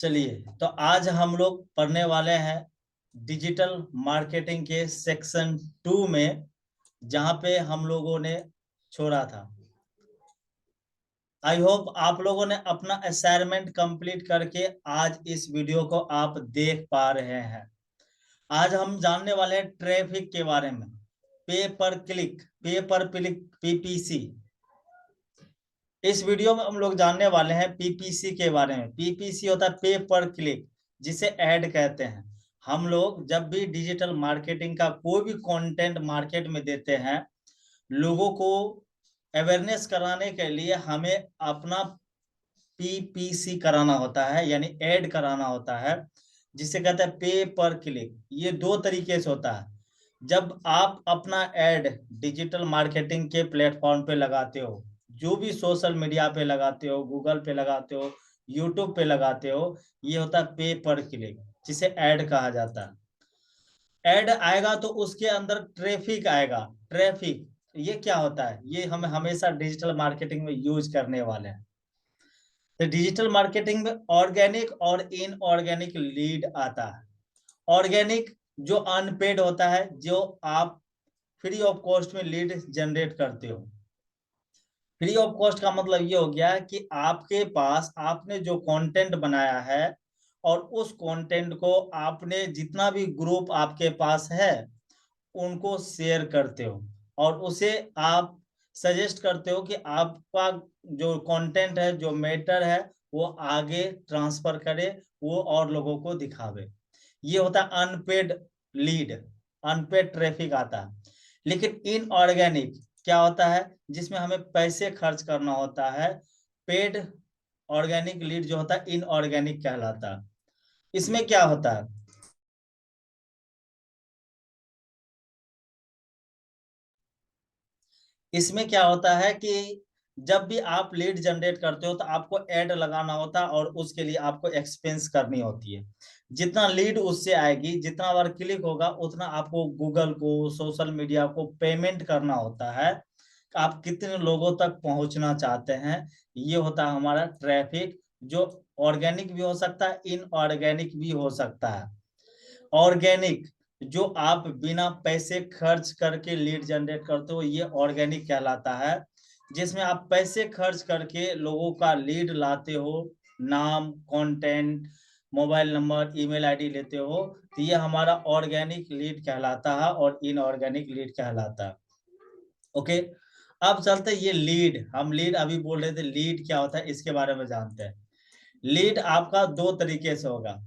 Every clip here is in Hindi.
चलिए, तो आज हम लोग पढ़ने वाले हैं डिजिटल मार्केटिंग के सेक्शन 2 में, जहां पे हम लोगों ने छोड़ा था। आई होप आप लोगों ने अपना असाइनमेंट कंप्लीट करके आज इस वीडियो को आप देख पा रहे हैं। आज हम जानने वाले हैं ट्रैफिक के बारे में, पे पर क्लिक पीपीसी। इस वीडियो में हम लोग जानने वाले हैं पीपीसी के बारे में। पीपीसी होता है पे पर क्लिक, जिसे ऐड कहते हैं। हम लोग जब भी डिजिटल मार्केटिंग का कोई भी कंटेंट मार्केट में देते हैं, लोगों को अवेयरनेस कराने के लिए हमें अपना पीपीसी कराना होता है, यानी ऐड कराना होता है, जिसे कहते हैं पे पर क्लिक। ये दो तरीके से होता है। जब आप अपना ऐड डिजिटल मार्केटिंग के प्लेटफॉर्म पे लगाते हो, जो भी सोशल मीडिया पे लगाते हो, गूगल पे लगाते हो, यूट्यूब पे लगाते हो, ये होता है पे पर क्लिक, जिसे ऐड कहा जाता है। ऐड आएगा तो उसके अंदर ट्रैफिक आएगा। ट्रैफिक ये क्या होता है? ये हम हमेशा डिजिटल मार्केटिंग में यूज करने वाले हैं। तो डिजिटल मार्केटिंग में ऑर्गेनिक और इनऑर्गेनिक लीड आता है। ऑर्गेनिक जो अनपेड होता है, जो आप फ्री ऑफ कॉस्ट में लीड जनरेट करते हो। फ्री ऑफ कॉस्ट का मतलब ये हो गया कि आपके पास आपने जो कंटेंट बनाया है और उस कंटेंट को आपने जितना भी ग्रुप आपके पास है उनको शेयर करते हो, और उसे आप सजेस्ट करते हो कि आपका जो कंटेंट है, जो मैटर है, वो आगे ट्रांसफर करे, वो और लोगों को दिखावे। ये होता है अनपेड लीड, अनपेड ट्रैफिक आता है। लेकिन इनऑर्गेनिक क्या होता है? जिसमें हमें पैसे खर्च करना होता है। पेड ऑर्गेनिक लीड जो होता है इनऑर्गेनिक कहलाता है। इसमें क्या होता है? इसमें क्या होता है कि जब भी आप लीड जनरेट करते हो तो आपको ऐड लगाना होता है, और उसके लिए आपको एक्सपेंस करनी होती है। जितना लीड उससे आएगी, जितना बार क्लिक होगा, उतना आपको गूगल को, सोशल मीडिया को पेमेंट करना होता है। आप कितने लोगों तक पहुंचना चाहते हैं। ये होता है हमारा ट्रैफिक, जो ऑर्गेनिक भी हो सकता है, इनऑर्गेनिक भी हो सकता है। ऑर्गेनिक जो आप बिना पैसे खर्च करके लीड जनरेट करते हो, ये ऑर्गेनिक कहलाता है। जिसमें आप पैसे खर्च करके लोगों का लीड लाते हो, नाम, content, mobile number, email ID लेते हो, तो ये हमारा ऑर्गेनिक लीड कहलाता है और इनऑर्गेनिक लीड कहलाता है। ओके, अब चलते ये लीड, हम लीड अभी बोल रहे थे, लीड क्या होता है इसके बारे में जानते हैं। लीड आपका दो तरीके से होगा।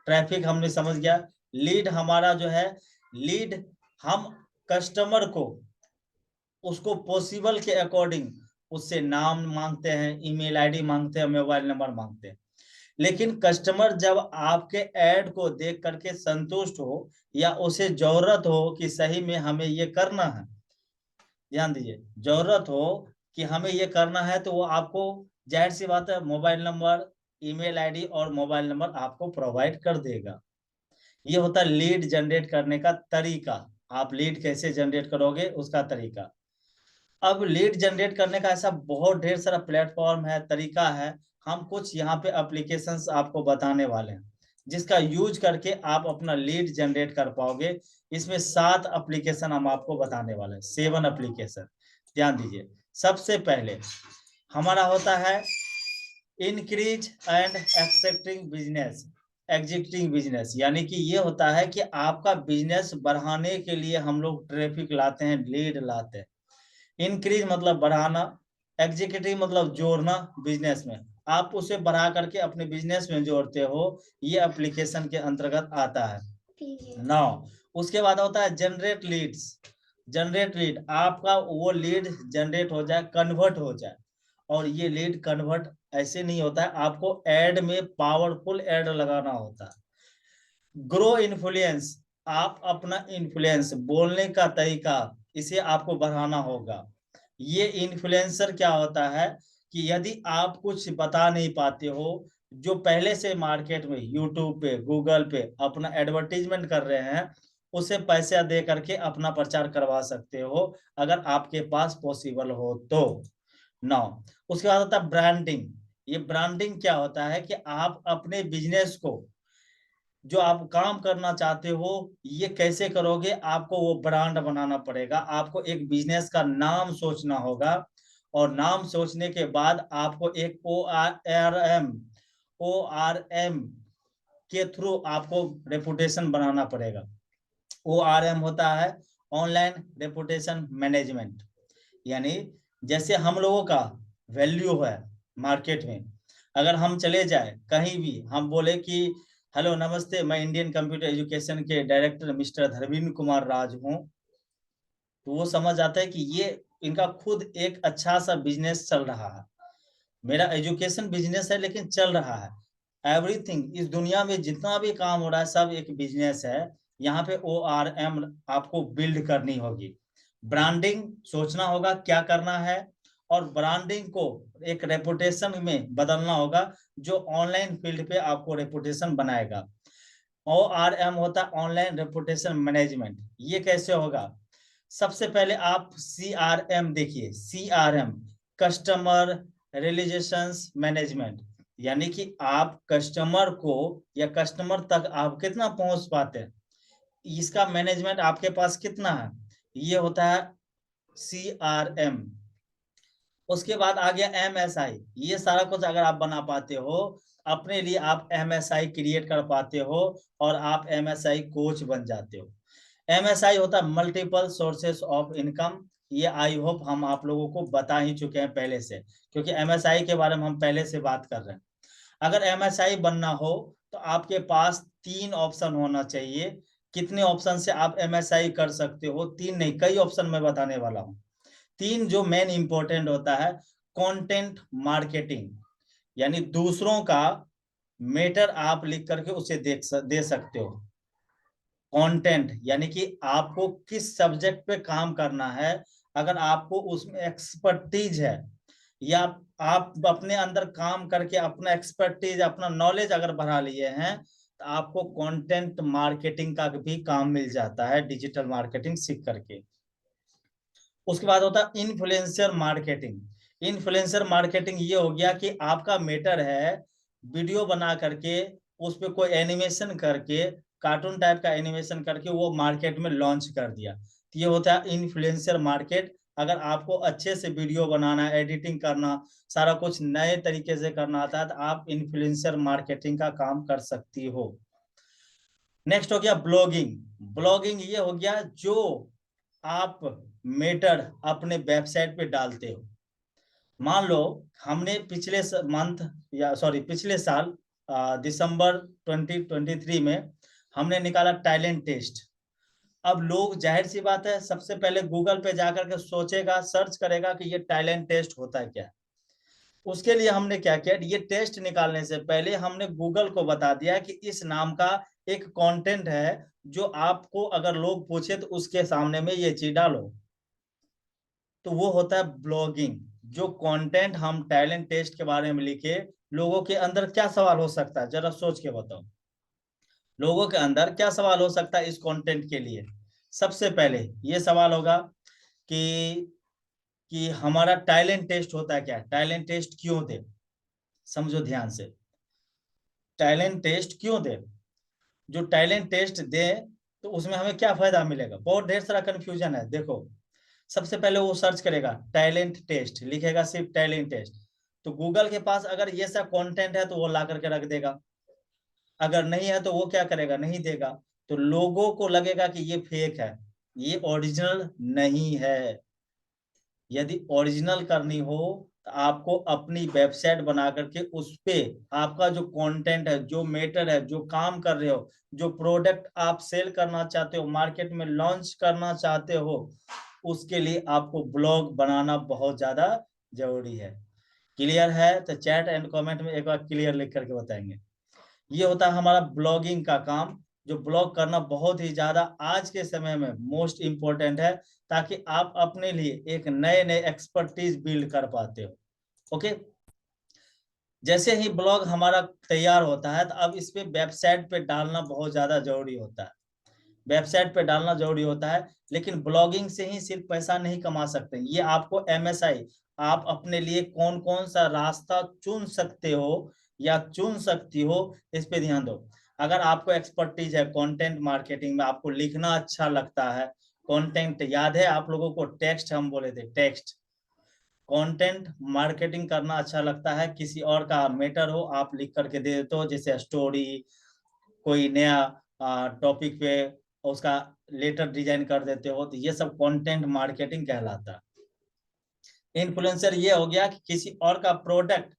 ट्रैफिक हमने समझ गया। लीड हमारा जो है, लीड हम कस्टमर को उसको पॉसिबल के अकॉर्डिंग उससे नाम मांगते हैं, ईमेल आईडी मांगते हैं, मोबाइल नंबर मांगते हैं। लेकिन कस्टमर जब आपके ऐड को देख करके संतुष्ट हो, या उसे जरूरत हो कि सही में हमें ये करना है, ध्यान दीजिए, जरूरत हो कि हमें ये करना है, तो वो आपको जाहिर सी बात है मोबाइल नंबर, ईमेल आईडी और मोबाइल नंबर आपको प्रोवाइड कर देगा। ये होता है लीड जनरेट करने का तरीका। आप लीड कैसे जनरेट करोगे उसका तरीका। अब लीड जनरेट करने का ऐसा बहुत ढेर सारा प्लेटफॉर्म है, तरीका है। हम कुछ यहाँ पे एप्लीकेशंस आपको बताने वाले हैं, जिसका यूज करके आप अपना लीड जनरेट कर पाओगे। इसमें 7 एप्लीकेशन हम आपको बताने वाले हैं, 7 एप्लीकेशन। ध्यान दीजिए, सबसे पहले हमारा होता है increase and accepting business, existing business. यानी कि ये होता है कि आपका बिजनेस बढ़ाने के लिए हम लोग ट्रैफिक लाते हैं, लीड लाते हैं। इंक्रीज मतलब बढ़ाना, एग्जीक्यूटिव मतलब जोड़ना बिजनेस में। आप उसे बढ़ा करके अपने बिजनेस में जोड़ते हो, ये एप्लीकेशन के अंतर्गत आता है। नाउ उसके बाद होता है जनरेट लीड्स। जनरेट लीड, आपका वो लीड जनरेट हो जाए, कन्वर्ट हो जाए। और ये लीड कन्वर्ट ऐसे नहीं होता है, आपको ऐड में पावरफुल ऐड लगाना होता है। ग्रो इन्फ्लुएंस, आप अपना इन्फ्लुएंस, बोलने का तरीका, इसे आपको बढ़ाना होगा। ये इन्फ्लुएंसर क्या होता है कि यदि आप कुछ बता नहीं पाते हो, जो पहले से मार्केट में यूट्यूब पे, गूगल पे अपना एडवर्टीजमेंट कर रहे हैं, उसे पैसा दे करके अपना प्रचार करवा सकते हो, अगर आपके पास पॉसिबल हो तो। नाउ उसके बाद होता है ब्रांडिंग। ये ब्रांडिंग क्या होता है कि आप अपने बिजनेस को, जो आप काम करना चाहते हो, ये कैसे करोगे, आपको वो ब्रांड बनाना पड़ेगा। आपको एक बिजनेस का नाम सोचना होगा, और नाम सोचने के बाद आपको एक ओ आर एम के थ्रू आपको रेपुटेशन बनाना पड़ेगा। ORM होता है ऑनलाइन रेपुटेशन मैनेजमेंट। यानी जैसे हम लोगों का वैल्यू है मार्केट में, अगर हम चले जाए कहीं भी, हम बोले कि हेलो नमस्ते, मैं इंडियन कंप्यूटर एजुकेशन के डायरेक्टर मिस्टर धर्मेंद्र कुमार राज हूँ, तो वो समझ आता है कि ये इनका खुद एक अच्छा सा बिजनेस चल रहा है। मेरा एजुकेशन बिजनेस है लेकिन चल रहा है। एवरीथिंग, इस दुनिया में जितना भी काम हो रहा है सब एक बिजनेस है। यहाँ पे ORM आपको बिल्ड करनी होगी। ब्रांडिंग सोचना होगा क्या करना है, और ब्रांडिंग को एक रेपुटेशन में बदलना होगा, जो ऑनलाइन फील्ड पे आपको रेपुटेशन बनाएगा। ORM होता है ऑनलाइन रेपुटेशन मैनेजमेंट। ये कैसे होगा? सबसे पहले आप CRM देखिए। CRM कस्टमर रिलेशंस मैनेजमेंट, यानी कि आप कस्टमर को या कस्टमर तक आप कितना पहुंच पाते हैं, इसका मैनेजमेंट आपके पास कितना है, ये होता है CRM। उसके बाद आ गया MSI। ये सारा कुछ अगर आप बना पाते हो अपने लिए, आप MSI क्रिएट कर पाते हो और आप MSI कोच बन जाते हो। MSI होता है मल्टीपल सोर्सेस ऑफ इनकम। ये आई होप हम आप लोगों को बता ही चुके हैं पहले से, क्योंकि MSI के बारे में हम पहले से बात कर रहे हैं। अगर MSI बनना हो तो आपके पास 3 ऑप्शन होना चाहिए। कितने ऑप्शन से आप MSI कर सकते हो? 3 नहीं, कई ऑप्शन मैं बताने वाला हूँ। 3 जो मेन इंपॉर्टेंट होता है, कंटेंट मार्केटिंग, यानी दूसरों का मैटर आप लिख करके उसे दे सकते हो। कंटेंट यानी कि आपको किस सब्जेक्ट पे काम करना है, अगर आपको उसमें एक्सपर्टीज है, या आप अपने अंदर काम करके अपना एक्सपर्टीज, अपना नॉलेज अगर बढ़ा लिए हैं, तो आपको कंटेंट मार्केटिंग का भी काम मिल जाता है डिजिटल मार्केटिंग सीख करके। उसके बाद होता है इन्फ्लुएंसर मार्केटिंग। इन्फ्लुएंसर मार्केटिंग ये हो गया कि आपका मैटर है, वीडियो बना करके उस पर कोई एनिमेशन करके, कार्टून टाइप का एनिमेशन करके वो मार्केट में लॉन्च कर दिया, तो ये होता है इन्फ्लुएंसर मार्केट। अगर आपको अच्छे से वीडियो बनाना, एडिटिंग करना, सारा कुछ नए तरीके से करना आता है, तो आप इन्फ्लुएंसर मार्केटिंग का काम कर सकती हो। नेक्स्ट हो गया ब्लॉगिंग। ब्लॉगिंग ये हो गया जो आप मैटर अपने वेबसाइट पे डालते हो। मान लो हमने पिछले साल दिसंबर 2023 में हमने निकाला टैलेंट टेस्ट। अब लोग, जाहिर सी बात है, सबसे पहले गूगल पे जाकर के सोचेगा, सर्च करेगा कि ये टैलेंट टेस्ट होता है क्या। उसके लिए हमने क्या किया, ये टेस्ट निकालने से पहले हमने गूगल को बता दिया कि इस नाम का एक कंटेंट है, जो आपको अगर लोग पूछे तो उसके सामने में ये चीज डालो। तो वो होता है ब्लॉगिंग। जो कंटेंट हम टैलेंट टेस्ट के बारे में लिखे, लोगों के अंदर क्या सवाल हो सकता है, जरा सोच के बताओ। लोगों के अंदर क्या सवाल हो सकता है इस कंटेंट के लिए? सबसे पहले ये सवाल होगा कि हमारा टैलेंट टेस्ट होता है क्या, टैलेंट टेस्ट क्यों दे। समझो ध्यान से, टैलेंट टेस्ट क्यों दे? जो टैलेंट टेस्ट दे तो उसमें हमें क्या फायदा मिलेगा? बहुत ढेर सारा कंफ्यूजन है। देखो, सबसे पहले वो सर्च करेगा टैलेंट टेस्ट, लिखेगा सिर्फ टैलेंट टेस्ट, तो गूगल के पास अगर ये सब कंटेंट है तो वो ला करके रख देगा। अगर नहीं है तो वो क्या करेगा, नहीं देगा। तो लोगों को लगेगा कि ये फेक है, ये ओरिजिनल नहीं है। यदि ओरिजिनल करनी हो तो आपको अपनी वेबसाइट बना करके उस पे आपका जो कंटेंट है, जो मैटर है, जो काम कर रहे हो, जो प्रोडक्ट आप सेल करना चाहते हो, मार्केट में लॉन्च करना चाहते हो, उसके लिए आपको ब्लॉग बनाना बहुत ज्यादा जरूरी है। क्लियर है? तो चैट एंड कमेंट में एक बार क्लियर लिख करके बताएंगे। ये होता है हमारा ब्लॉगिंग का काम, जो ब्लॉग करना बहुत ही ज्यादा आज के समय में मोस्ट इम्पोर्टेंट है, ताकि आप अपने लिए एक नए नए एक्सपर्टीज बिल्ड कर पाते हो। ओके, जैसे ही ब्लॉग हमारा तैयार होता है तो अब इस पे वेबसाइट पे डालना बहुत ज्यादा जरूरी होता है। वेबसाइट पे डालना जरूरी होता है, लेकिन ब्लॉगिंग से ही सिर्फ पैसा नहीं कमा सकते। ये आपको MSI आप अपने लिए कौन कौन सा रास्ता चुन सकते हो या चुन सकती हो, इस पे ध्यान दो। अगर आपको एक्सपर्टीज है कंटेंट मार्केटिंग में, आपको लिखना अच्छा लगता है, कंटेंट याद है आप लोगों को, टेक्स्ट हम बोले थे, टेक्स्ट कंटेंट मार्केटिंग करना अच्छा लगता है, किसी और का मैटर हो आप लिख करके दे देते हो, जैसे स्टोरी, कोई नया टॉपिक पे उसका लेटर डिजाइन कर देते हो, तो ये सब कंटेंट मार्केटिंग कहलाता है। इन्फ्लुएंसर ये हो गया कि किसी और का प्रोडक्ट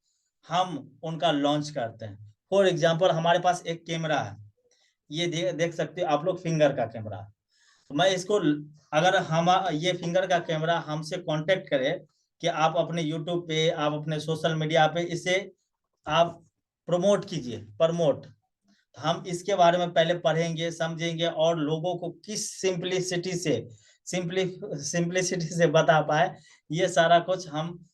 हम उनका लॉन्च करते हैं। फॉर एग्जांपल हमारे पास एक कैमरा है, ये देख सकते हो आप लोग, फिंगर का कैमरा। तो मैं इसको, अगर हम ये फिंगर का कैमरा हमसे कांटेक्ट करे कि आप अपने यूट्यूब पे, आप अपने सोशल मीडिया पे इसे आप प्रमोट कीजिए, प्रमोट, हम इसके बारे में पहले पढ़ेंगे, समझेंगे और लोगों को किस सिंपलिसिटी से बता पाए, ये सारा कुछ हम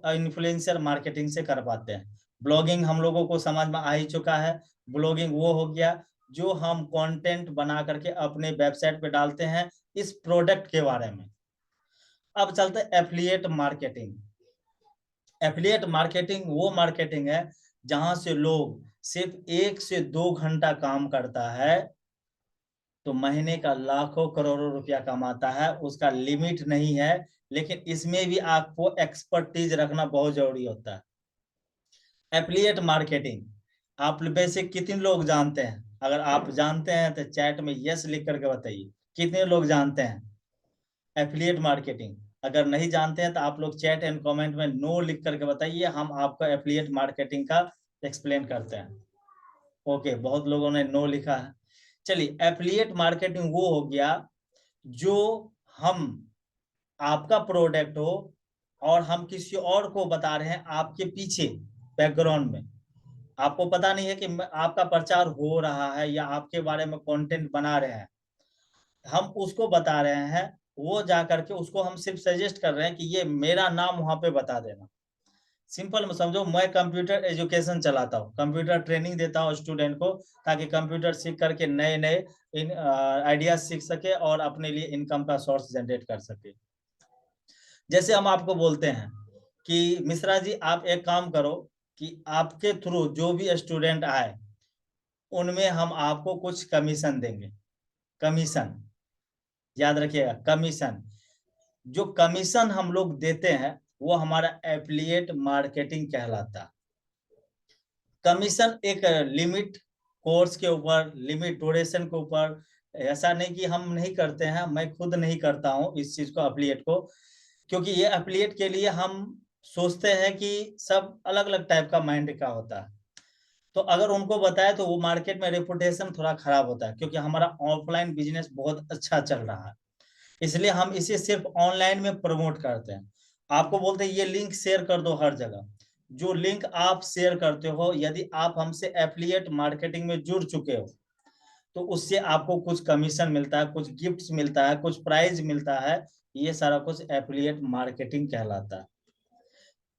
इन्फ्लुएंसर मार्केटिंग से कर पाते हैं। ब्लॉगिंग हम लोगों को समझ में आ ही चुका है। ब्लॉगिंग वो हो गया जो हम कंटेंट बना करके अपने वेबसाइट पे डालते हैं इस प्रोडक्ट के बारे में। अब चलते हैं एफिलिएट मार्केटिंग। एफिलिएट मार्केटिंग वो मार्केटिंग है जहां से लोग सिर्फ 1 से 2 घंटा काम करता है तो महीने का लाखों करोड़ों रुपया कमाता है, उसका लिमिट नहीं है। लेकिन इसमें भी आपको एक्सपर्टीज रखना बहुत जरूरी होता है। एफिलिएट मार्केटिंग आप वैसे कितने लोग जानते हैं? अगर आप जानते हैं तो चैट में यस लिख करके बताइए, कितने लोग जानते हैं एफिलिएट मार्केटिंग? अगर नहीं जानते हैं तो आप लोग चैट एंड कमेंट में नो लिख करके बताइए, हम आपको एफिलिएट मार्केटिंग का एक्सप्लेन करते हैं। ओके, बहुत लोगों ने नो लिखा है। चलिए, एफिलिएट मार्केटिंग वो हो गया जो हम, आपका प्रोडक्ट हो और हम किसी और को बता रहे हैं आपके पीछे बैकग्राउंड में, आपको पता नहीं है कि आपका प्रचार हो रहा है या आपके बारे में कंटेंट बना रहे हैं, हम उसको बता रहे हैं, वो जा करके उसको हम सिर्फ सजेस्ट कर रहे हैं कि ये मेरा नाम वहां पे बता देना। सिंपल में समझो, मैं कंप्यूटर एजुकेशन चलाता हूँ, कंप्यूटर ट्रेनिंग देता हूँ स्टूडेंट को, ताकि कंप्यूटर सीख करके नए नए इन आइडियाज सीख सके और अपने लिए इनकम का सोर्स जनरेट कर सके। जैसे हम आपको बोलते हैं कि मिश्रा जी आप एक काम करो कि आपके थ्रू जो भी स्टूडेंट आए उनमें हम आपको कुछ कमीशन देंगे। कमीशन, याद रखिएगा, कमीशन। जो कमीशन हम लोग देते हैं वो हमारा एफिलिएट मार्केटिंग कहलाता। कमीशन एक लिमिट, कोर्स के ऊपर, लिमिट ड्यूरेशन के ऊपर, ऐसा नहीं कि हम नहीं करते हैं, मैं खुद नहीं करता हूं इस चीज को, एफिलिएट को, क्योंकि ये एफिलिएट के लिए हम सोचते हैं कि सब अलग अलग टाइप का माइंड का होता है, तो अगर उनको बताए तो वो मार्केट में रेपुटेशन थोड़ा खराब होता है, क्योंकि हमारा ऑफलाइन बिजनेस बहुत अच्छा चल रहा है, इसलिए हम इसे सिर्फ ऑनलाइन में प्रमोट करते हैं। आपको बोलते हैं ये लिंक शेयर कर दो हर जगह। जो लिंक आप शेयर करते हो, यदि आप हमसे एफिलिएट मार्केटिंग में जुड़ चुके हो तो उससे आपको कुछ कमीशन मिलता है, कुछ गिफ्ट्स मिलता है, कुछ प्राइज मिलता है, ये सारा कुछ एफिलिएट मार्केटिंग कहलाता है।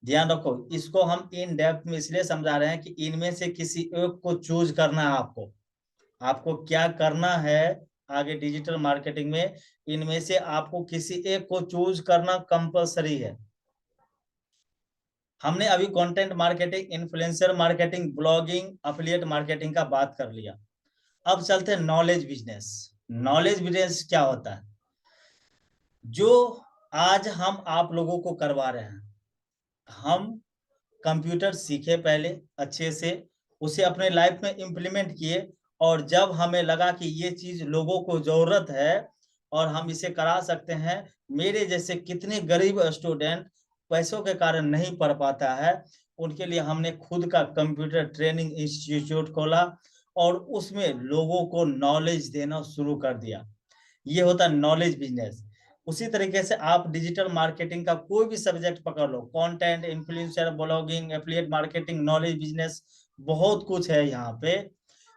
ध्यान रखो, इसको हम इन डेप्थ में इसलिए समझा रहे हैं कि इनमें से किसी एक को चूज करना है आपको, आपको क्या करना है आगे डिजिटल मार्केटिंग में, इनमें से आपको किसी एक को चूज करना कंपलसरी है। हमने अभी content marketing, influencer marketing, blogging, affiliate marketing का बात कर लिया। अब चलते हैं नॉलेज बिजनेस। नॉलेज बिजनेस क्या होता है? जो आज हम आप लोगों को करवा रहे हैं, हम कंप्यूटर सीखे पहले अच्छे से, उसे अपने लाइफ में इम्प्लीमेंट किए, और जब हमें लगा कि ये चीज लोगों को जरूरत है और हम इसे करा सकते हैं, मेरे जैसे कितने गरीब स्टूडेंट पैसों के कारण नहीं पढ़ पाता है, उनके लिए हमने खुद का कंप्यूटर ट्रेनिंग इंस्टीट्यूट खोला और उसमें लोगों को नॉलेज देना शुरू कर दिया। ये होता है नॉलेज बिजनेस। उसी तरीके से आप डिजिटल मार्केटिंग का कोई भी सब्जेक्ट पकड़ लो, content, influencer, blogging, affiliate marketing, knowledge business, बहुत कुछ है यहाँ पे।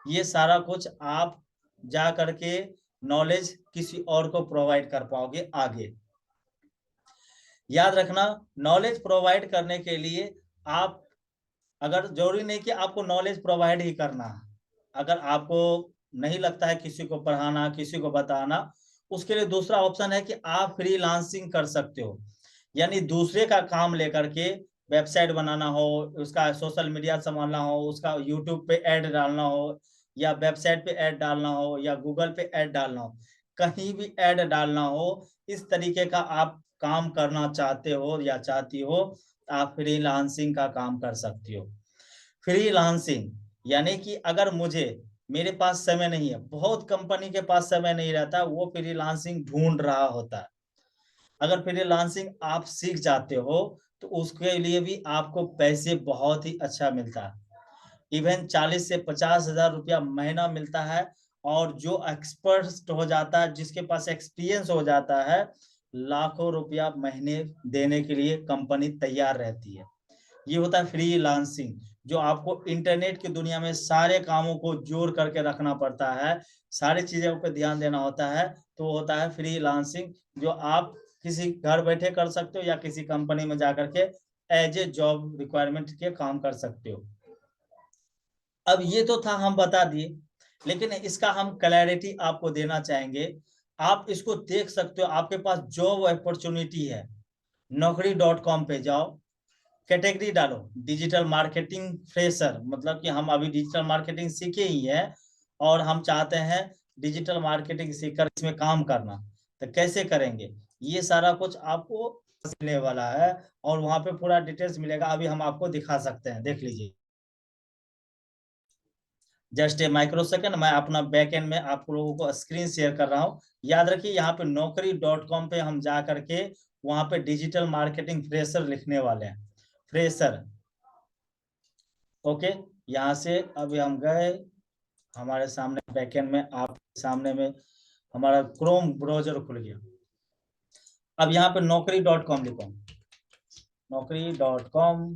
ये सारा कुछ आप जा करके नॉलेज किसी और को प्रोवाइड कर पाओगे आगे। याद रखना, नॉलेज प्रोवाइड करने के लिए आप, अगर जरूरी नहीं कि आपको नॉलेज प्रोवाइड ही करना है, अगर आपको नहीं लगता है किसी को पढ़ाना, किसी को बताना, उसके लिए दूसरा ऑप्शन है कि आप फ्रीलांसिंग कर सकते हो। यानी दूसरे का काम लेकर के वेबसाइट बनाना हो, उसका सोशल मीडिया संभालना हो, उसका यूट्यूब पे ऐड डालना हो, या वेबसाइट पे ऐड डालना हो, या गूगल पे ऐड डालना हो, कहीं भी ऐड डालना हो, इस तरीके का आप काम करना चाहते हो या चाहती हो, आप फ्रीलांसिंग का काम कर सकती हो। फ्रीलांसिंग यानी कि अगर मुझे, मेरे पास समय नहीं है, बहुत कंपनी के पास समय नहीं रहता, वो फ्रीलांसिंग ढूंढ रहा होता है। अगर फ्रीलांसिंग आप सीख जाते हो तो उसके लिए भी आपको पैसे बहुत ही अच्छा मिलता है। इवन 40 से 50 हजार रुपया महीना मिलता है। और जो एक्सपर्ट हो जाता है, जिसके पास एक्सपीरियंस हो जाता है, लाखों रुपया महीने देने के लिए कंपनी तैयार रहती है। ये होता है फ्रीलांसिंग, जो आपको इंटरनेट की दुनिया में सारे कामों को जोड़ करके रखना पड़ता है, सारी चीजों पर ध्यान देना होता है, तो होता है फ्रीलांसिंग, जो आप किसी घर बैठे कर सकते हो या किसी कंपनी में जाकर के एज ए जॉब रिक्वायरमेंट के काम कर सकते हो। अब ये तो था, हम बता दिए, लेकिन इसका हम क्लैरिटी आपको देना चाहेंगे। आप इसको देख सकते हो, आपके पास जॉब अपॉर्चुनिटी है, naukri.com पे जाओ, कैटेगरी डालो डिजिटल मार्केटिंग फ्रेशर, मतलब कि हम अभी डिजिटल मार्केटिंग सीखे ही है और हम चाहते हैं डिजिटल मार्केटिंग सीखकर इसमें काम करना। तो कैसे करेंगे, ये सारा कुछ आपको मिलने वाला है और वहां पे पूरा डिटेल्स मिलेगा। अभी हम आपको दिखा सकते हैं, देख लीजिए। जस्ट ए माइक्रो सेकंड, मैं अपना बैक एंड में आप लोगों को स्क्रीन शेयर कर रहा हूँ। याद रखिए, यहाँ पे naukri.com पे हम जा करके वहां पे डिजिटल मार्केटिंग फ्रेशर लिखने वाले हैं, फ्रेशर। ओके, यहाँ से अभी हम गए, हमारे सामने बैकएंड में, आपके सामने में हमारा क्रोम ब्राउजर खुल गया। अब यहाँ पे naukri.com लिखो, naukri.com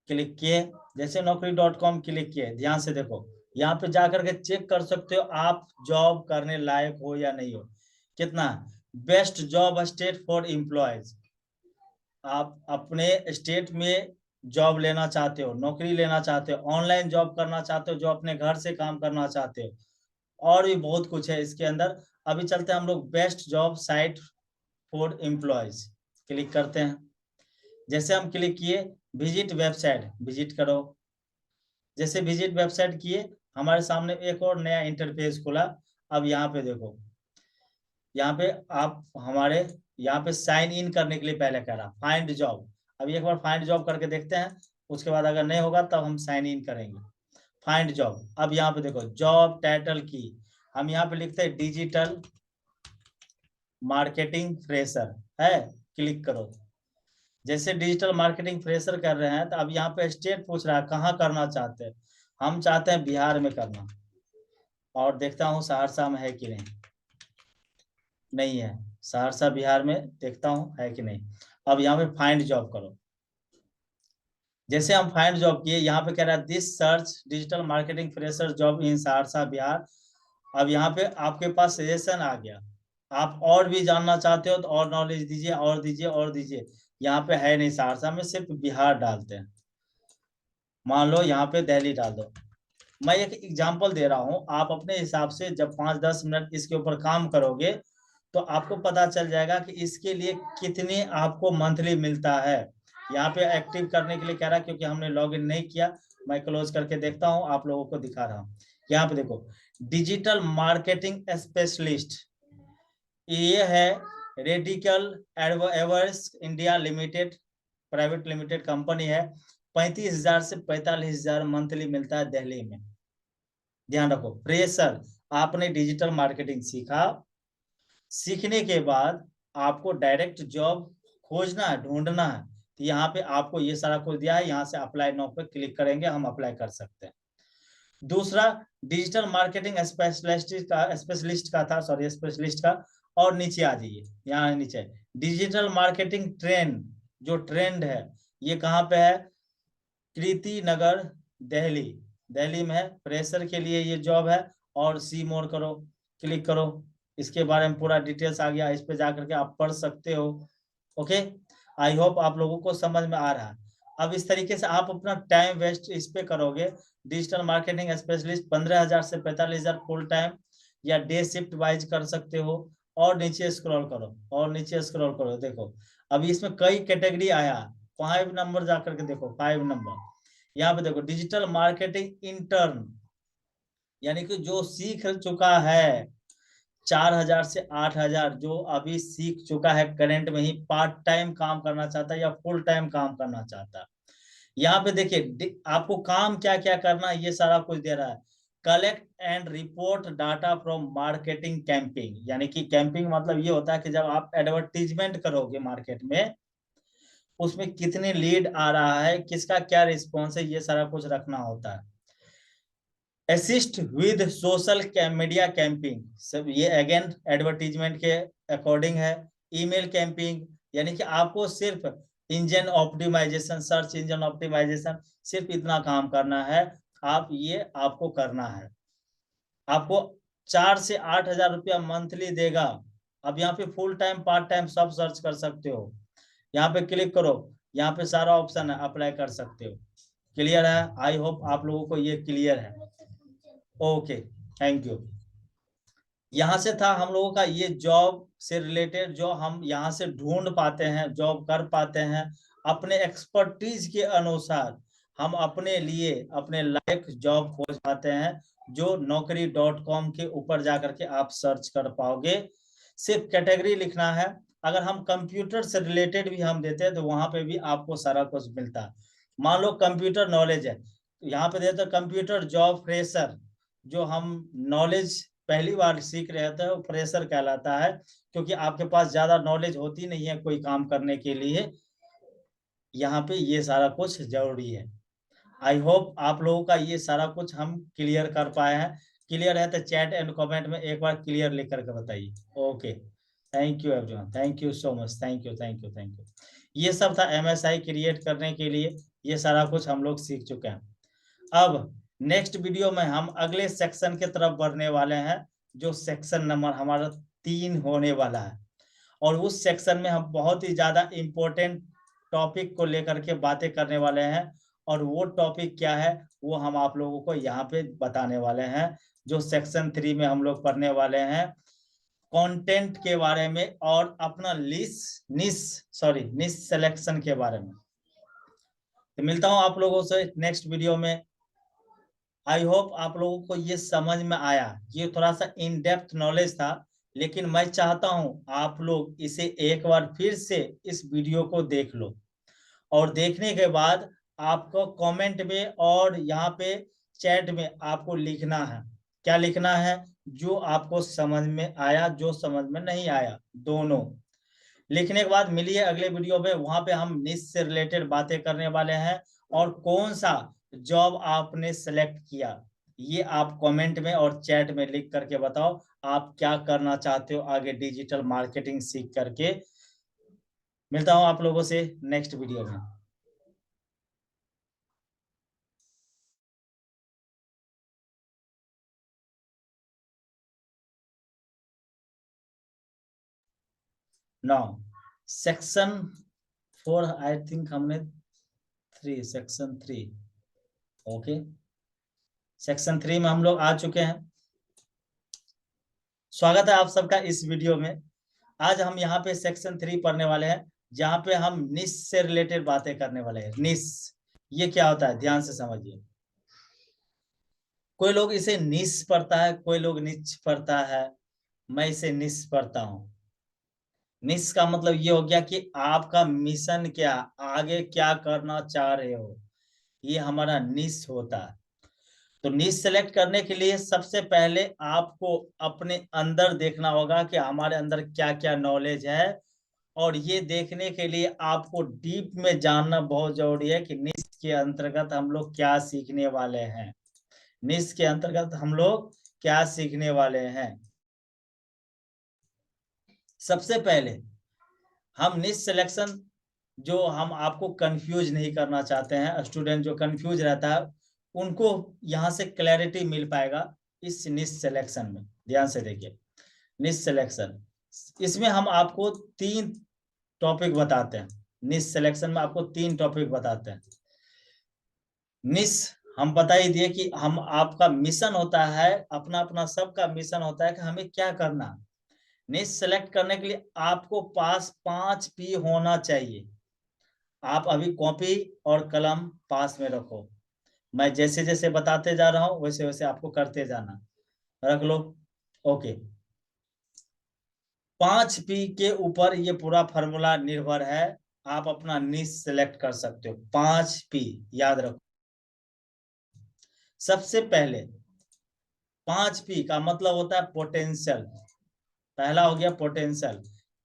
क्लिक किए। जैसे naukri.com क्लिक किए, ध्यान से देखो, यहाँ पे जाकर के चेक कर सकते हो आप जॉब करने लायक हो या नहीं हो। कितना, best job state for employees, आप अपने स्टेट में जॉब लेना चाहते हो, नौकरी लेना चाहते हो, ऑनलाइन जॉब करना चाहते हो, जो अपने घर से काम करना चाहते हो, और भी बहुत कुछ है इसके अंदर। अभी चलते हैं हम लोग best job site for employees, click करते हैं। जैसे हम क्लिक किए, विजिट वेबसाइट, विजिट करो। जैसे विजिट वेबसाइट किए, हमारे सामने एक और नया इंटरफेस खुला। अब यहाँ पे देखो, यहाँ पे आप हमारे, यहाँ पे साइन इन करने के लिए पहले कह रहा फाइंड जॉब। अब एक बार फाइंड जॉब करके देखते हैं, उसके बाद अगर नहीं होगा तब हम साइन इन करेंगे। फाइंड जॉब, अब यहाँ पे देखो जॉब टाइटल की, हम यहाँ पे लिखते हैं डिजिटल मार्केटिंग फ्रेशर है, क्लिक करो। जैसे डिजिटल मार्केटिंग फ्रेशर कर रहे हैं, तो अब यहाँ पे स्टेट पूछ रहा है कहाँ करना चाहते हैं। हम चाहते हैं बिहार में करना, और देखता हूँ सहरसा में है कि नहीं, नहीं है। सहरसा बिहार में देखता हूँ है कि नहीं। अब यहाँ पे फाइंड जॉब करो। जैसे हम फाइंड जॉब किए, यहाँ पे कह रहा है this search digital marketing fresher job in Saharsa Bihar. अब यहाँ पे आपके पास सजेशन आ गया, आप और भी जानना चाहते हो तो और नॉलेज दीजिए, और दीजिए, और दीजिए। यहाँ पे है नहीं सहरसा में, सिर्फ बिहार डालते हैं। मान लो यहाँ पे दिल्ली डाल दो। मैं एक एग्जांपल दे रहा हूँ, आप अपने हिसाब से जब 5-10 मिनट इसके ऊपर काम करोगे तो आपको पता चल जाएगा कि इसके लिए कितने आपको मंथली मिलता है। यहाँ पे एक्टिव करने के लिए कह रहा है, क्योंकि हमने लॉगिन नहीं किया। मैं क्लोज करके देखता हूँ, आप लोगों को दिखा रहा हूँ। यहाँ पे देखो, डिजिटल मार्केटिंग स्पेशलिस्ट, ये है radical averse India limited, private limited company है। 35,000 से 45,000 मंथली मिलता है दिल्ली में। ध्यान रखो, फ्रेशर, आपने डिजिटल मार्केटिंग सीखा, सीखने के बाद आपको डायरेक्ट जॉब खोजना है, ढूंढना है, तो यहाँ पे आपको ये सारा कुछ दिया है। यहाँ से अप्लाई नाउ पे क्लिक करेंगे, हम अप्लाई कर सकते हैं। दूसरा, डिजिटल मार्केटिंग स्पेशलिस्ट का था, सॉरी स्पेशलिस्ट का। और नीचे आ जाइए, यहाँ नीचे डिजिटल मार्केटिंग ट्रेंड, जो ट्रेंड है ये कहाँ पे है, कृति नगर, दिल्ली, दिल्ली में है। फ्रेशर के लिए ये जॉब है। और सी मोर करो, क्लिक करो, इसके बारे में पूरा डिटेल्स आ गया, इस पे जाकर के आप पढ़ सकते हो। ओके, आई होप आप लोगों को समझ में आ रहा है। अब इस तरीके से आप अपना टाइम वेस्ट इस पे करोगे। डिजिटल मार्केटिंग स्पेशलिस्ट 15,000 से 45,000 फुल टाइम या डे शिफ्ट वाइज कर सकते हो। और नीचे स्क्रॉल करो, और नीचे स्क्रॉल करो, देखो अभी इसमें कई कैटेगरी आया, 5 नंबर जाकर के देखो, 5 नंबर यहाँ पे देखो, डिजिटल मार्केटिंग इंटर्न, यानी कि जो सीख चुका है 4,000 से 8,000, जो अभी सीख चुका है करंट में ही, पार्ट टाइम काम करना चाहता है या फुल टाइम काम करना चाहता है। यहाँ पे देखिए आपको काम क्या क्या करना है, ये सारा कुछ दे रहा है। Collect and report data from marketing camping, यानी कि कैंपिंग मतलब ये होता है कि जब आप एडवर्टीजमेंट करोगे मार्केट में, उसमें कितने लीड आ रहा है, किसका क्या रिस्पॉन्स है, ये सारा कुछ रखना होता है। Assist with social media campaigning, सब ये अगेन एडवर्टीजमेंट के अकॉर्डिंग है। ईमेल कैंपिंग, यानी कि आपको सिर्फ engine optimisation, search engine optimisation, सिर्फ इतना काम करना है। आप ये आपको करना है, आपको 4 से 8,000 रुपया मंथली देगा। अब यहाँ पे फुल टाइम पार्ट टाइम सब सर्च कर सकते हो, यहाँ पे क्लिक करो, यहाँ पे सारा ऑप्शन है, अप्लाई कर सकते हो। क्लियर है? आई होप आप लोगों को ये क्लियर है। Okay, thank you. यहाँ से था हम लोगों का ये जॉब से रिलेटेड, जो हम यहाँ से ढूंढ पाते हैं, जॉब कर पाते हैं अपने एक्सपर्टीज के अनुसार। हम अपने लिए अपने लायक जॉब खोज पाते हैं, जो naukri.com के ऊपर जाकर के आप सर्च कर पाओगे। सिर्फ कैटेगरी लिखना है। अगर हम कंप्यूटर से रिलेटेड भी हम देते हैं तो वहां पे भी आपको सारा कुछ मिलता है। मान लो कंप्यूटर नॉलेज है, यहाँ पे देते कंप्यूटर जॉब फ्रेशर, जो हम नॉलेज पहली बार सीख रहे थे वो फ्रेशर कहलाता है, क्योंकि आपके पास ज्यादा नॉलेज होती नहीं है कोई काम करने के लिए। यहाँ पे ये सारा कुछ जरूरी है। आई होप आप लोगों का ये सारा कुछ हम क्लियर कर पाए हैं। क्लियर है तो चैट एंड कमेंट में एक बार क्लियर लिख करके बताइए। Okay, thank you everyone, thank you so much, thank you thank you thank you. ये सब था एमएसआई क्रिएट करने के लिए, ये सारा कुछ हम लोग सीख चुके हैं। अब नेक्स्ट वीडियो में हम अगले सेक्शन के तरफ बढ़ने वाले हैं, जो सेक्शन नंबर हमारा 3 होने वाला है। और उस सेक्शन में हम बहुत ही ज्यादा इम्पोर्टेंट टॉपिक को लेकर के बातें करने वाले हैं। और वो टॉपिक क्या है वो हम आप लोगों को यहाँ पे बताने वाले हैं। जो सेक्शन 3 में हम लोग पढ़ने वाले हैं कंटेंट के बारे में, और अपना निश सिलेक्शन के बारे में। तो मिलता हूँ आप लोगों से नेक्स्ट वीडियो में। आई होप आप लोगों को ये समझ में आया। ये थोड़ा सा इन डेप्थ नॉलेज था, लेकिन मैं चाहता हूं आप लोग इसे एक बार फिर से इस वीडियो को देख लो, और देखने के बाद आपको कमेंट में और यहाँ पे चैट में आपको लिखना है। क्या लिखना है? जो आपको समझ में आया, जो समझ में नहीं आया, दोनों। लिखने के बाद मिलिए अगले वीडियो में, वहां पे हम निश से रिलेटेड बातें करने वाले हैं। और कौन सा जॉब आपने सेलेक्ट किया, ये आप कमेंट में और चैट में लिख करके बताओ। आप क्या करना चाहते हो आगे डिजिटल मार्केटिंग सीख करके। मिलता हूं आप लोगों से नेक्स्ट वीडियो में। नाउ सेक्शन 4, आई थिंक हमने 3, सेक्शन 3। ओके, सेक्शन 3 में हम लोग आ चुके हैं। स्वागत है आप सबका इस वीडियो में। आज हम यहाँ पे सेक्शन 3 पढ़ने वाले हैं, जहाँ पे हम निश से रिलेटेड बातें करने वाले हैं। निश ये क्या होता है, ध्यान से समझिए। कोई लोग इसे निश पढ़ता है, कोई लोग निच पढ़ता है। मैं इसे निश पढ़ता हूँ। निश का मतलब ये हो गया कि आपका मिशन क्या, आगे क्या करना चाह रहे हो, ये हमारा निश होता है। तो निश सेलेक्ट करने के लिए सबसे पहले आपको अपने अंदर देखना होगा कि हमारे अंदर क्या क्या नॉलेज है। और ये देखने के लिए आपको डीप में जानना बहुत जरूरी है कि निश के अंतर्गत हम लोग क्या सीखने वाले हैं। निश के अंतर्गत हम लोग क्या सीखने वाले हैं। सबसे पहले हम निश सिलेक्शन, जो हम आपको कंफ्यूज नहीं करना चाहते हैं, स्टूडेंट जो कंफ्यूज रहता है उनको यहाँ से क्लैरिटी मिल पाएगा इस निश सिलेक्शन में। ध्यान से देखिए, निश सिलेक्शन, इसमें हम आपको 3 टॉपिक बताते हैं। निश सिलेक्शन में आपको 3 टॉपिक बताते हैं। निश हम बता ही दिए कि हम आपका मिशन होता है, अपना अपना सबका मिशन होता है कि हमें क्या करना। निश सेलेक्ट करने के लिए आपको पास 5 P होना चाहिए। आप अभी कॉपी और कलम पास में रखो, मैं जैसे जैसे बताते जा रहा हूं वैसे वैसे आपको करते जाना। रख लो। ओके। 5 P के ऊपर ये पूरा फॉर्मूला निर्भर है। आप अपना निश सेलेक्ट कर सकते हो। 5 P याद रखो। सबसे पहले 5 P का मतलब होता है पोटेंशियल। पहला हो गया पोटेंशियल।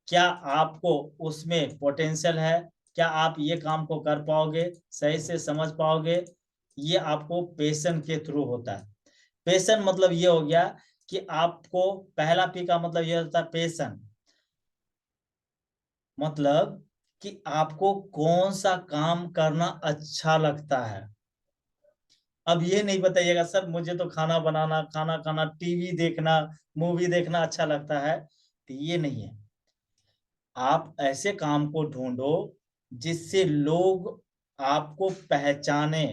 क्या आपको उसमें पोटेंशियल है? क्या आप ये काम को कर पाओगे, सही से समझ पाओगे? ये आपको पैशन के थ्रू होता है। पैशन मतलब ये हो गया कि आपको, पहला P का मतलब ये होता है पैशन, मतलब कि आपको कौन सा काम करना अच्छा लगता है। अब ये नहीं बताइएगा सर मुझे तो खाना बनाना, खाना खाना, टीवी देखना, मूवी देखना अच्छा लगता है, तो ये नहीं है। आप ऐसे काम को ढूंढो जिससे लोग आपको पहचाने।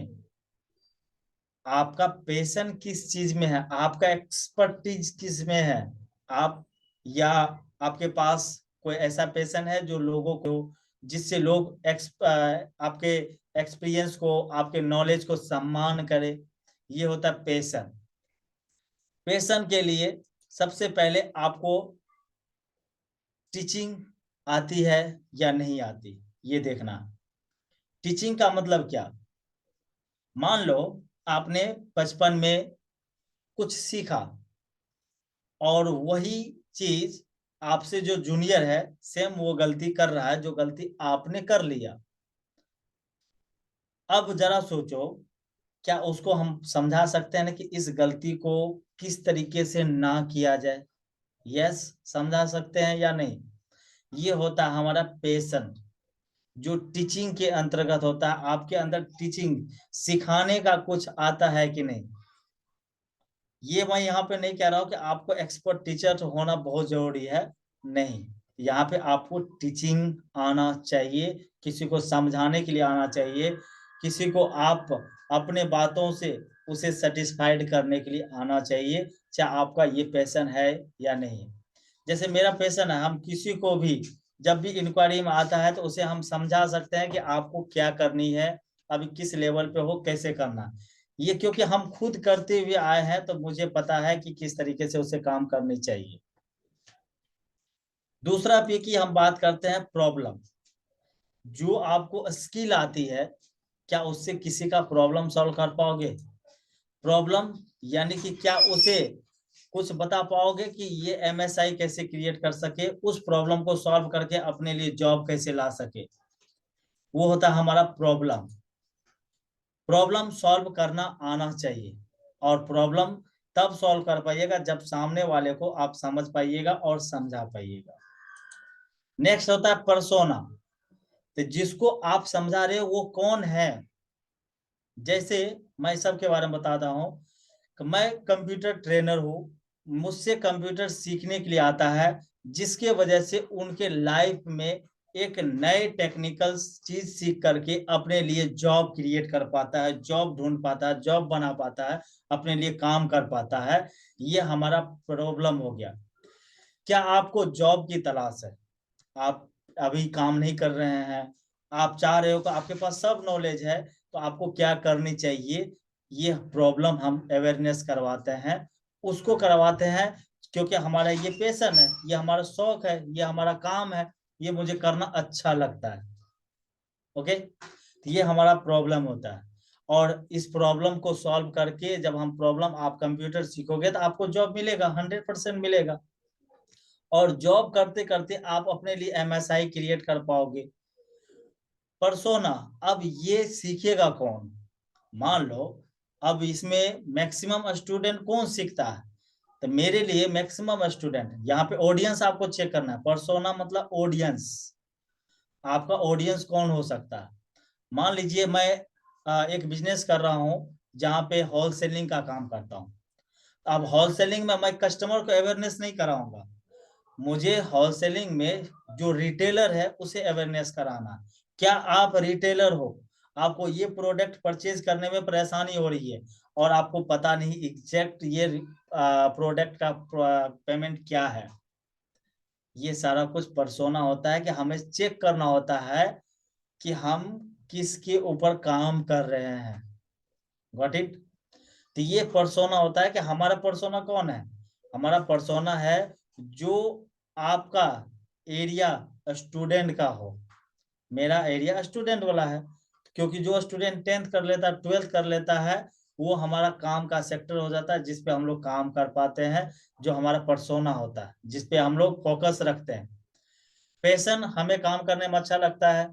आपका पैशन किस चीज में है, आपका एक्सपर्टीज किस में है। आप, या आपके पास कोई ऐसा पैशन है जो लोगों को, जिससे लोग आपके एक्सपीरियंस को, आपके नॉलेज को सम्मान करे। ये होता है पैशन। पैशन के लिए सबसे पहले आपको टीचिंग आती है या नहीं आती, ये देखना। टीचिंग का मतलब क्या? मान लो आपने बचपन में कुछ सीखा और वही चीज आपसे जो जूनियर है सेम वो गलती कर रहा है जो गलती आपने कर लिया। अब जरा सोचो, क्या उसको हम समझा सकते हैं ना कि इस गलती को किस तरीके से ना किया जाए? यस, समझा सकते हैं या नहीं? ये होता है हमारा पैशन, जो टीचिंग के अंतर्गत होता है। आपके अंदर टीचिंग सिखाने का कुछ आता है कि नहीं? ये मैं यहाँ पे नहीं कह रहा हूँ कि आपको एक्सपर्ट टीचर होना बहुत जरूरी है, नहीं। यहाँ पे आपको टीचिंग आना चाहिए, किसी को समझाने के लिए आना चाहिए, किसी को आप अपने बातों से उसे सेटिस्फाइड करने के लिए आना चाहिए, चाहे आपका ये पैशन है या नहीं। जैसे मेरा पैशन है, हम किसी को भी जब भी इंक्वायरी में आता है तो उसे हम समझा सकते हैं कि आपको क्या करनी है, अभी किस लेवल पे हो, कैसे करना। ये क्योंकि हम खुद करते हुए आए हैं तो मुझे पता है कि किस तरीके से उसे काम करनी चाहिए। दूसरा P की हम बात करते हैं प्रॉब्लम। जो आपको स्किल आती है, क्या उससे किसी का प्रॉब्लम सॉल्व कर पाओगे? प्रॉब्लम यानी कि क्या उसे कुछ बता पाओगे कि ये MSI कैसे क्रिएट कर सके, उस प्रॉब्लम को सॉल्व करके अपने लिए जॉब कैसे ला सके। वो होता है हमारा प्रॉब्लम। प्रॉब्लम सॉल्व करना आना चाहिए, और प्रॉब्लम तब सॉल्व कर पाइएगा जब सामने वाले को आप समझ पाइएगा और समझा पाइएगा। नेक्स्ट होता है पर्सोना। तो जिसको आप समझा रहे हो वो कौन है? जैसे मैं सबके बारे में बताता हूँ कि मैं कंप्यूटर ट्रेनर हूँ, मुझसे कंप्यूटर सीखने के लिए आता है, जिसके वजह से उनके लाइफ में एक नए टेक्निकल चीज सीख करके अपने लिए जॉब क्रिएट कर पाता है, जॉब ढूंढ पाता है, जॉब बना पाता है, अपने लिए काम कर पाता है। ये हमारा प्रॉब्लम हो गया। क्या आपको जॉब की तलाश है? आप अभी काम नहीं कर रहे हैं, आप चाह रहे हो कि आपके पास सब नॉलेज है, तो आपको क्या करनी चाहिए? ये प्रॉब्लम हम अवेयरनेस करवाते हैं, उसको करवाते हैं, क्योंकि हमारा ये पैशन है, ये हमारा शौक है, ये हमारा काम है, ये मुझे करना अच्छा लगता है। ओके, तो ये हमारा प्रॉब्लम होता है। और इस प्रॉब्लम को सॉल्व करके जब हम प्रॉब्लम, आप कंप्यूटर सीखोगे तो आपको जॉब मिलेगा, 100% मिलेगा। और जॉब करते करते आप अपने लिए MSI क्रिएट कर पाओगे। पर्सोना, अब ये सीखेगा कौन? मान लो अब इसमें मैक्सिमम स्टूडेंट कौन सीखता है, तो मेरे लिए मैक्सिमम स्टूडेंट, यहाँ पे ऑडियंस आपको चेक करना है। पर्सोना मतलब ऑडियंस, आपका ऑडियंस कौन हो सकता है? मान लीजिए मैं एक बिजनेस कर रहा हूँ जहाँ पे होलसेलिंग का काम करता हूँ। अब होलसेलिंग में मैं कस्टमर को अवेयरनेस नहीं कराऊंगा, मुझे होलसेलिंग में जो रिटेलर है उसे अवेयरनेस कराना। क्या आप रिटेलर हो, आपको ये प्रोडक्ट परचेज करने में परेशानी हो रही है और आपको पता नहीं एग्जैक्ट ये प्रोडक्ट का पेमेंट क्या है, ये सारा कुछ पर्सोना होता है कि हमें चेक करना होता है कि हम किसके ऊपर काम कर रहे हैं। Got it. तो ये पर्सोना होता है कि हमारा पर्सोना कौन है? हमारा पर्सोना है जो आपका एरिया स्टूडेंट का हो। मेरा एरिया स्टूडेंट वाला है, क्योंकि जो स्टूडेंट 10th कर लेता है, 12th कर लेता है, वो हमारा काम का सेक्टर हो जाता है, जिसपे हम लोग काम कर पाते हैं, जो हमारा पर्सोना होता है, जिसपे हम लोग फोकस रखते हैं। पैशन, हमें काम करने में अच्छा लगता है।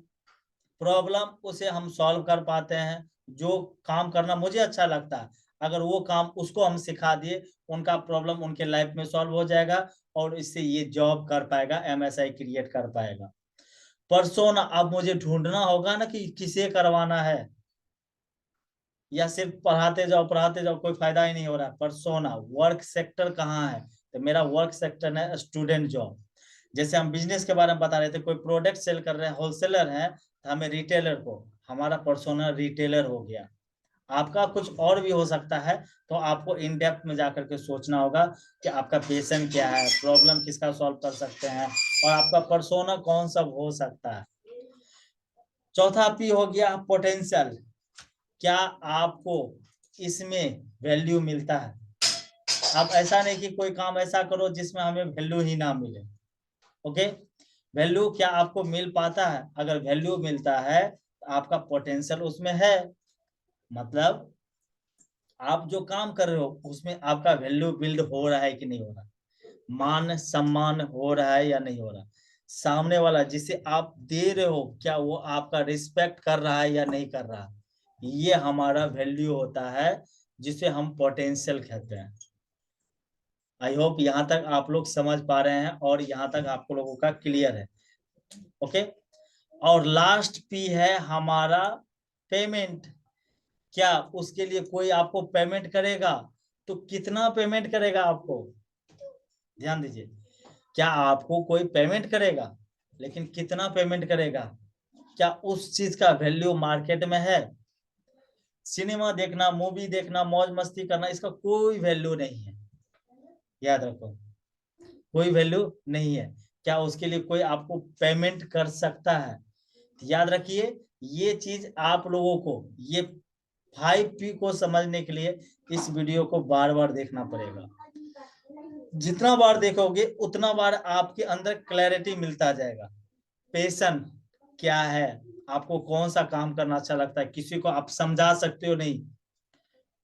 प्रॉब्लम, उसे हम सॉल्व कर पाते हैं। जो काम करना मुझे अच्छा लगता है, अगर वो काम उसको हम सिखा दिए, उनका प्रॉब्लम उनके लाइफ में सॉल्व हो जाएगा और इससे ये जॉब कर पाएगा, एमएसआई क्रिएट कर पाएगा। पर्सोना, अब मुझे ढूंढना होगा ना कि किसे करवाना है, या सिर्फ पढ़ाते जाओ कोई फायदा ही नहीं हो रहा है। पर्सोना, वर्क सेक्टर कहाँ है? तो मेरा वर्क सेक्टर है स्टूडेंट जॉब। जैसे हम बिजनेस के बारे में बता रहे थे, कोई प्रोडक्ट सेल कर रहे हैं, होलसेलर है, तो हमें रिटेलर को, हमारा पर्सोना रिटेलर हो गया। आपका कुछ और भी हो सकता है, तो आपको इन डेप्थ में जाकर के सोचना होगा कि आपका पेशेंट क्या है, प्रॉब्लम किसका सॉल्व कर सकते हैं, और आपका पर्सोना कौन सा हो सकता है। चौथा पी हो गया पोटेंशियल। क्या आपको इसमें वैल्यू मिलता है? अब ऐसा नहीं कि कोई काम ऐसा करो जिसमें हमें वैल्यू ही ना मिले। ओके, वैल्यू क्या आपको मिल पाता है? अगर वैल्यू मिलता है तो आपका पोटेंशियल उसमें है, मतलब आप जो काम कर रहे हो उसमें आपका वैल्यू बिल्ड हो रहा है कि नहीं हो रहा, मान सम्मान हो रहा है या नहीं हो रहा, सामने वाला जिसे आप दे रहे हो क्या वो आपका रिस्पेक्ट कर रहा है या नहीं कर रहा, ये हमारा वैल्यू होता है, जिसे हम पोटेंशियल कहते हैं। आई होप यहाँ तक आप लोग समझ पा रहे हैं और यहाँ तक आप लोगों का क्लियर है। ओके, और लास्ट पी है हमारा पेमेंट। क्या उसके लिए कोई आपको पेमेंट करेगा? तो कितना पेमेंट करेगा आपको? ध्यान दीजिए, क्या आपको कोई पेमेंट करेगा, लेकिन कितना पेमेंट करेगा? क्या उस चीज का वैल्यू मार्केट में है? सिनेमा देखना, मूवी देखना, मौज मस्ती करना, इसका कोई वैल्यू नहीं है। याद रखो, कोई वैल्यू नहीं है। क्या उसके लिए कोई आपको पेमेंट कर सकता है? याद रखिए, ये चीज आप लोगों को, ये 5P को समझने के लिए इस वीडियो को बार बार देखना पड़ेगा। जितना बार देखोगे उतना बार आपके अंदर क्लैरिटी मिलता जाएगा। पैशन क्या है, आपको कौन सा काम करना अच्छा लगता है, किसी को आप समझा सकते हो नहीं,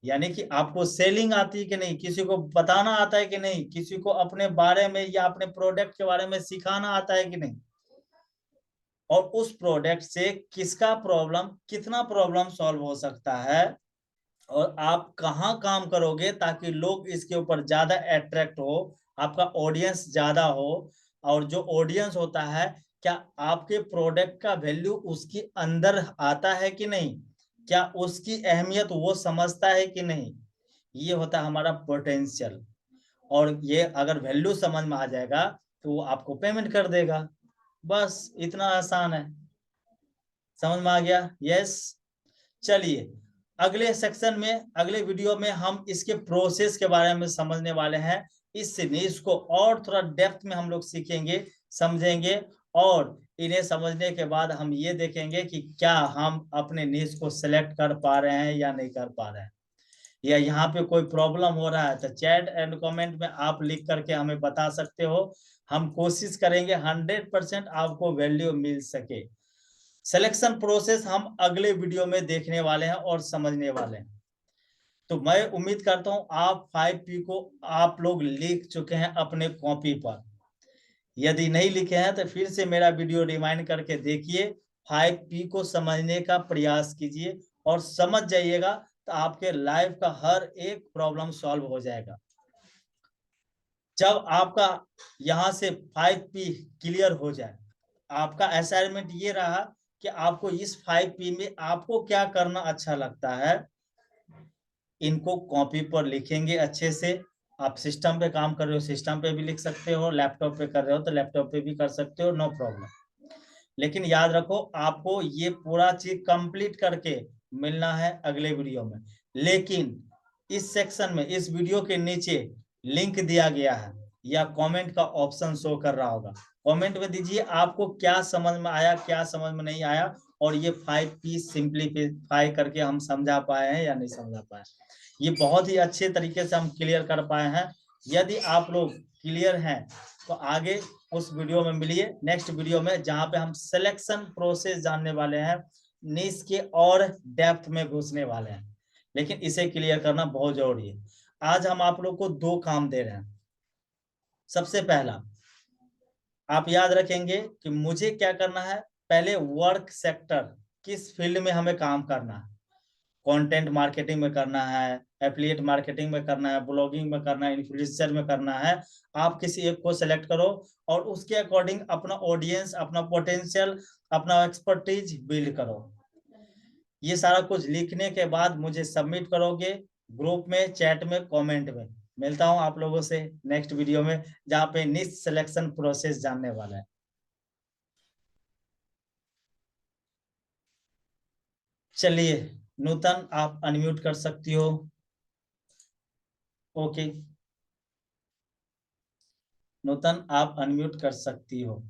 यानी कि आपको सेलिंग आती है कि नहीं, किसी को बताना आता है कि नहीं, किसी को अपने बारे में या अपने प्रोडक्ट के बारे में सिखाना आता है कि नहीं, और उस प्रोडक्ट से किसका प्रॉब्लम, कितना प्रॉब्लम सॉल्व हो सकता है, और आप कहाँ काम करोगे ताकि लोग इसके ऊपर ज्यादा अट्रैक्ट हो, आपका ऑडियंस ज्यादा हो, और जो ऑडियंस होता है क्या आपके प्रोडक्ट का वैल्यू उसके अंदर आता है कि नहीं, क्या उसकी अहमियत वो समझता है कि नहीं, ये होता है हमारा पोटेंशियल। और ये अगर वैल्यू समझ में आ जाएगा तो वो आपको पेमेंट कर देगा। बस इतना आसान है। समझ में आ गया? यस। चलिए, अगले सेक्शन में, अगले वीडियो में हम इसके प्रोसेस के बारे में समझने वाले हैं। इस निश को और थोड़ा डेप्थ में हम लोग सीखेंगे, समझेंगे, और इन्हें समझने के बाद हम ये देखेंगे कि क्या हम अपने निश को सिलेक्ट कर पा रहे हैं या नहीं कर पा रहे हैं, या यहाँ पे कोई प्रॉब्लम हो रहा है तो चैट एंड कमेंट में आप लिख करके हमें बता सकते हो। हम कोशिश करेंगे 100% आपको वैल्यू मिल सके। सिलेक्शन प्रोसेस हम अगले वीडियो में देखने वाले हैं और समझने वाले हैं। तो मैं उम्मीद करता हूं आप 5P को आप लोग लिख चुके हैं अपने कॉपी पर। यदि नहीं लिखे हैं तो फिर से मेरा वीडियो रिमाइंड करके देखिए, 5P को समझने का प्रयास कीजिए, और समझ जाइएगा तो आपके लाइफ का हर एक प्रॉब्लम सॉल्व हो जाएगा। जब आपका यहाँ से 5P क्लियर हो जाए, आपका असाइनमेंट ये रहा कि आपको इस 5P में आपको क्या करना अच्छा लगता है, इनको कॉपी पर लिखेंगे अच्छे से। आप सिस्टम पे काम कर रहे हो, सिस्टम पे भी लिख सकते हो, लैपटॉप पे कर रहे हो तो लैपटॉप पे भी कर सकते हो, नो प्रॉब्लम। लेकिन याद रखो, आपको ये पूरा चीज कंप्लीट करके मिलना है अगले वीडियो में। लेकिन इस सेक्शन में, इस वीडियो के नीचे लिंक दिया गया है या कमेंट का ऑप्शन शो कर रहा होगा, कमेंट में दीजिए आपको क्या समझ में आया, क्या समझ में नहीं आया, और ये 5P सिंप्लीफाई करके हम समझा पाए हैं या नहीं समझा पाए। ये बहुत ही अच्छे तरीके से हम क्लियर कर पाए हैं। यदि आप लोग क्लियर हैं तो आगे उस वीडियो में मिलिए नेक्स्ट वीडियो में, जहां पे हम सिलेक्शन प्रोसेस जानने वाले हैं, नीश के और डेप्थ में घुसने वाले हैं। लेकिन इसे क्लियर करना बहुत जरूरी है। आज हम आप लोग को 2 काम दे रहे हैं। सबसे पहला आप याद रखेंगे कि मुझे क्या करना है, पहले वर्क सेक्टर, किस फील्ड में हमें काम करना है। कंटेंट मार्केटिंग में करना है, एफिलिएट मार्केटिंग में करना है, ब्लॉगिंग में करना है, इन्फ्लुएंसर में करना है। आप किसी एक को सेलेक्ट करो और उसके अकॉर्डिंग अपना ऑडियंस, अपना पोटेंशियल, अपना एक्सपर्टीज बिल्ड करो। ये सारा कुछ लिखने के बाद मुझे सबमिट करोगे ग्रुप में, चैट में, कमेंट में। मिलता हूं आप लोगों से नेक्स्ट वीडियो में, जहां पे निश सिलेक्शन प्रोसेस जानने वाला है। चलिए नूतन, आप अनम्यूट कर सकती हो। ओके नूतन, आप अनम्यूट कर सकती हो।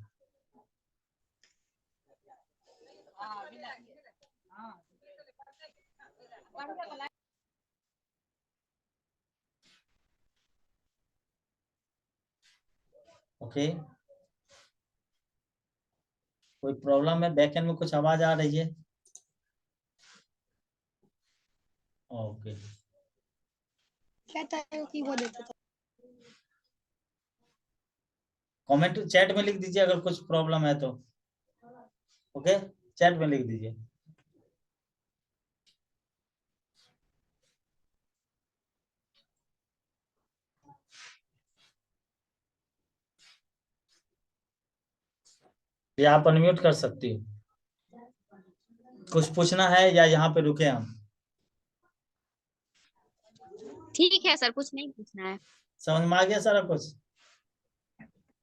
ओके कोई प्रॉब्लम है? बैकएंड में कुछ आवाज आ रही है? ओके कहता है कि वो देता था। कमेंट चैट में लिख दीजिए अगर कुछ प्रॉब्लम है तो। ओके चैट में लिख दीजिए। ये आप अनम्यूट कर सकती हो। कुछ पूछना है या यहाँ पे रुके हम? ठीक है सर, कुछ नहीं पूछना है। समझ में आ गया सारा कुछ?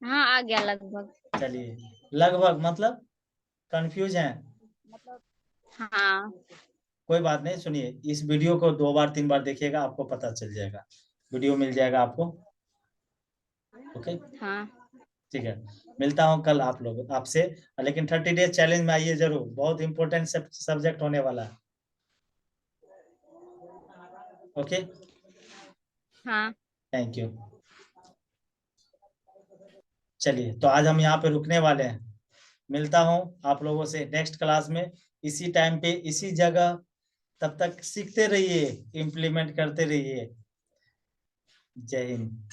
हाँ आ गया लगभग। चलिए लगभग मतलब कंफ्यूज हैं? मतलब हाँ। कोई बात नहीं, सुनिए इस वीडियो को 2 बार 3 बार देखिएगा, आपको पता चल जाएगा। वीडियो मिल जाएगा आपको। ओके हाँ ठीक है, मिलता हूँ कल आप लोग आपसे। लेकिन 30 डेज चैलेंज में आइए जरूर, बहुत इंपॉर्टेंट सब्जेक्ट होने वाला है। ओके हाँ। Thank you. चलिए तो आज हम यहाँ पे रुकने वाले हैं। मिलता हूँ आप लोगों से नेक्स्ट क्लास में, इसी टाइम पे इसी जगह। तब तक सीखते रहिए, इम्प्लीमेंट करते रहिए। जय हिंद।